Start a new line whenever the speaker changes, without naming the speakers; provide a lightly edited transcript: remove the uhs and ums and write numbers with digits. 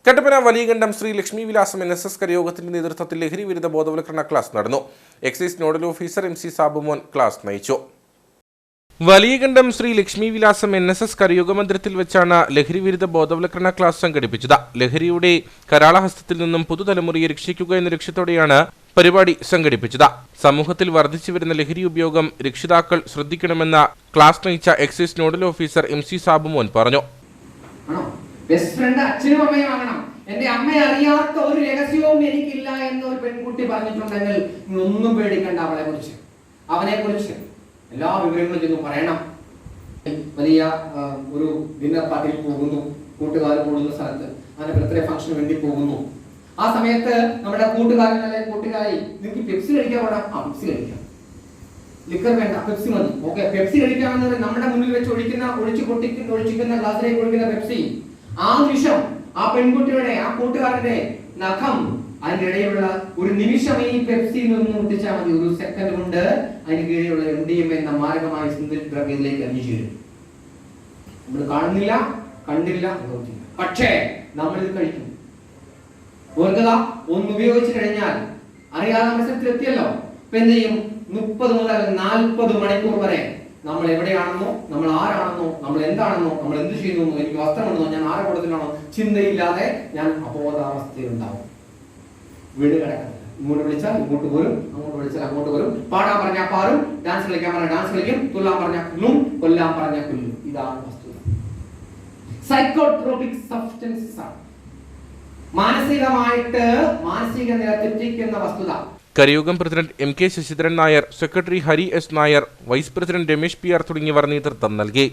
കട്ടപ്പന വലിയകണ്ഠം ശ്രീ ലക്ഷ്മി വിലാസം NSS കരയോഗത്തിന്റെ നേതൃത്വത്തിൽ ലഹരി വിരുദ്ധ ബോധവൽക്കരണ ക്ലാസ് നടന്നു. Excise nodal officer MC Sabumon class നയിച്ചു. വലിയകണ്ഠം ശ്രീ ലക്ഷ്മി വിലാസം NSS കരയോഗ മന്ദിരത്തിൽ വെച്ചാണ് ലഹരി വിരുദ്ധ ബോധവൽക്കരണ ക്ലാസ് സംഘടിപ്പിച്ചത്. ലഹരിയുടെ കരാളഹസ്തത്തിൽ നിന്നും പുതുതലമുറയെ രക്ഷിക്കുക എന്ന ലക്ഷ്യത്തോടെയാണ് പരിപാടി സംഘടിപ്പിച്ചത്. സമൂഹത്തിൽ വർദ്ധിച്ചുവരുന്ന ലഹരി ഉപയോഗം രക്ഷിതാക്കൾ ശ്രദ്ധിക്കണമെന്ന ക്ലാസ് നയിച്ച excise nodal officer MC Sabumon പറഞ്ഞു.
ബെസ്റ്റ് ഫ്രണ്ട് അച്ഛനും അമ്മയും ആകണം. എന്റെ അമ്മയെ അറിയാത്ത ഒരു രഹസ്യവും എനിക്കില്ല എന്ന് ഒരു പെൺകുട്ടി പറഞ്ഞിട്ടുണ്ടെങ്കിൽ ഒന്നും പേടിക്കണ്ട. അവനെ കുറിച്ച് എല്ലാ വിവരങ്ങളും ചെന്ന് പറയണം. വലിയ ഒരു ഡിന്നർ പാർട്ടിയിൽ പോകുന്നു, കൂട്ടുകാർ കൂടുന്ന സ്ഥലത്ത്, അങ്ങനെ ബർത്ത്ഡേ ഫംഗ്ഷന് വേണ്ടി പോകുന്നു. ആ സമയത്ത് നമ്മുടെ കൂട്ടുകാരൻ അല്ലെങ്കിൽ കൂട്ടുകാരി നിങ്ങൾക്ക് പെപ്സി കഴിക്കാൻ പാടാം, പെപ്സി കഴിക്കാം, ലിക്കർ വേണ്ട, പെപ്സി മതി, ഓക്കെ പെപ്സി കഴിക്കാമെന്നത് നമ്മുടെ മുന്നിൽ വെച്ച് ഒഴിച്ചിക്കുന്ന ഗ്ലാസ്സിലേക്ക് ഒഴിക്കുന്ന പെപ്സി. ആ നിമിഷം ആ പെൺകുട്ടിയുടെ ആ കൂട്ടുകാരന്റെ നഖം അതിന്റെ ഇടയിലുള്ള ഒരു നിമിഷം ഈ പെപ്സിയിൽ നിന്ന് മുട്ടിച്ചാൽ മതി. ഒരു സെക്കൻഡ് കൊണ്ട് അതിന് കീഴിലുള്ള MDMA എന്ന മാരകമായ സിന്തറ്റിക് ഡ്രഗിലേക്ക് അലിഞ്ഞു ചേരും. നമ്മൾ കാണുന്നില്ല, കണ്ടില്ല, പക്ഷേ നമ്മൾ ഇത് കഴിക്കും. ഓർക്കുക, ഒന്ന് ഉപയോഗിച്ചു കഴിഞ്ഞാൽ അറിയാതെ മത്സരത്തിൽ എത്തിയല്ലോ. ഇപ്പൊ എന്ത് ചെയ്യും? 30 മുതൽ 40 മണിക്കൂർ വരെ നമ്മൾ എവിടെയാണെന്നോ, നമ്മൾ ആരാണെന്നോ, നമ്മൾ എന്താണെന്നോ, നമ്മൾ എന്ത് ചെയ്യുന്നു, എനിക്ക് വസ്ത്രമെന്നോ, ഞാൻ ആരെ കൂട്ടത്തിലാണോ ചിന്തയില്ലാതെ ഞാൻ അബോധാവസ്ഥയിലുണ്ടാവും. വീട് കിടക്കുന്നത് ഇങ്ങോട്ട് വിളിച്ചാൽ ഇങ്ങോട്ട് വരും, അങ്ങോട്ട് വിളിച്ചാൽ അങ്ങോട്ട് വരും, പാടാൻ പറഞ്ഞാൽ പാടും, ഡാൻസ് കളിക്കാൻ പറഞ്ഞാൽ ഡാൻസ് കളിക്കും, തുള്ളാൻ പറഞ്ഞാൽ തുള്ളും, കൊല്ലാൻ പറഞ്ഞാൽ കൊല്ലും. ഇതാണ് വസ്തുത. സൈക്കോട്രോപിക് സബ്സ്റ്റൻസസ് ആണ് മാനസിക നില തെറ്റിക്കുന്ന വസ്തുത.
കരയോഗം president MK Sasidharan Nair, secretary Hari S Nair, vice president Ramesh PR തുടങ്ങിയവർ നേതൃത്വം നൽകി.